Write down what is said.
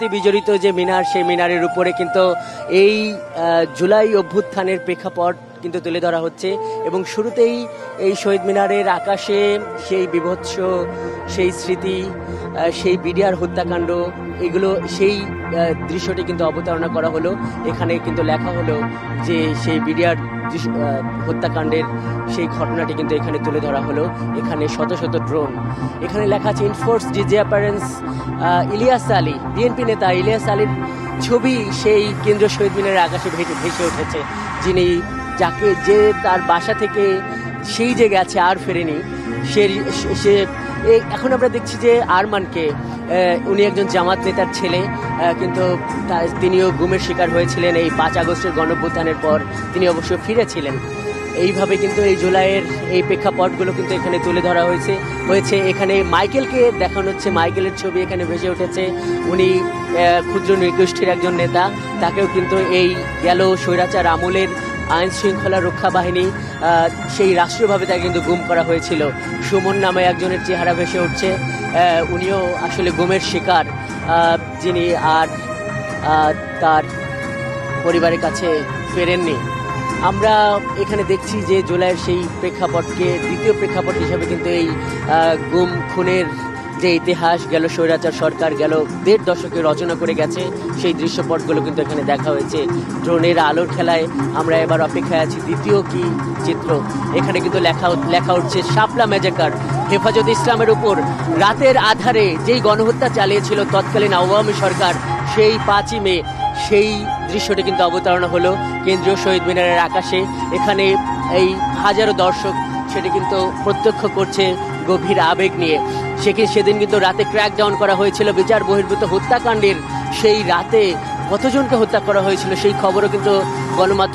স্মৃতি বিজড়িত যে মিনার, সেই মিনারের উপরে কিন্তু এই জুলাই অভ্যুত্থানের প্রেক্ষাপট কিন্তু তুলে ধরা হচ্ছে। এবং শুরুতেই এই শহীদ মিনারের আকাশে সেই বীভৎস, সেই স্মৃতি, সেই বিডিআর হত্যাকাণ্ড, এগুলো সেই দৃশ্যটি কিন্তু অবতারণা করা হলো। এখানে কিন্তু লেখা হলো যে সেই বিডিআর হত্যাকাণ্ডের সেই ঘটনাটি কিন্তু এখানে তুলে ধরা হলো। এখানে শত শত ড্রোন, এখানে লেখা আছে enforced disappearance Ilias Ali, BNP নেতা ইলিয়াস আলীর ছবি সেই কেন্দ্রীয় শহীদ মিনারের আকাশে ভেসে উঠেছে, যিনি যে তার বাসা থেকে সেই যে গেছে আর ফেরেনি। সে এখন আমরা দেখছি যে আরমানকে, উনি একজন জামাত নেতার ছেলে, কিন্তু তিনিও গুমের শিকার হয়েছিলেন এই 5 আগস্টের গণঅভ্যুত্থানের পর। তিনি অবশ্য ফিরেছিলেন। এইভাবে কিন্তু এই জুলাইয়ের এই প্রেক্ষাপটগুলো কিন্তু এখানে তুলে ধরা হয়েছে। এখানে মাইকেলকে দেখানো হচ্ছে, মাইকেলের ছবি এখানে ভেসে উঠেছে। উনি ক্ষুদ্র নৃগোষ্ঠীর একজন নেতা, তাকেও কিন্তু এই গেল স্বৈরাচার আমলের আইন শৃঙ্খলা রক্ষা বাহিনী সেই রাষ্ট্রীয়ভাবে তাকে কিন্তু গুম করা হয়েছিল। সুমন নামে একজনের চেহারা ভেসে উঠছে, উনিও আসলে গুমের শিকার, যিনি আর তার পরিবারের কাছে ফেরেননি। আমরা এখানে দেখছি যে জুলাইয়ের সেই প্রেক্ষাপটকে দ্বিতীয় প্রেক্ষাপট হিসাবে কিন্তু এই গুম খুনের যে ইতিহাস, গেল স্বৈরাচার সরকার গেল 1.5 দশকে রচনা করে গেছে, সেই দৃশ্যপটগুলো কিন্তু এখানে দেখা হয়েছে। ড্রোনের আলোর খেলায় আমরা এবার অপেক্ষায় আছি দ্বিতীয় কি চিত্র। এখানে কিন্তু লেখা উঠছে শাপলা ম্যাজাকার, হেফাজত ইসলামের উপর রাতের আধারে যেই গণহত্যা চালিয়েছিল তৎকালীন আওয়ামী সরকার, সেই 5ই মে সেই দৃশ্যটি কিন্তু অবতারণা হলো কেন্দ্রীয় শহীদ মিনারের আকাশে। এখানে এই হাজারো দর্শক সেটি কিন্তু প্রত্যক্ষ করছে গভীর আবেগ নিয়ে। সেদিন কিন্তু রাতে ক্র্যাকডাউন করা হয়েছিল বিচার বহির্ভূত হত্যাকাণ্ডের। সেই রাতে কতজনকে হত্যা করা হয়েছিল সেই খবরও কিন্তু গণমাধ্যমে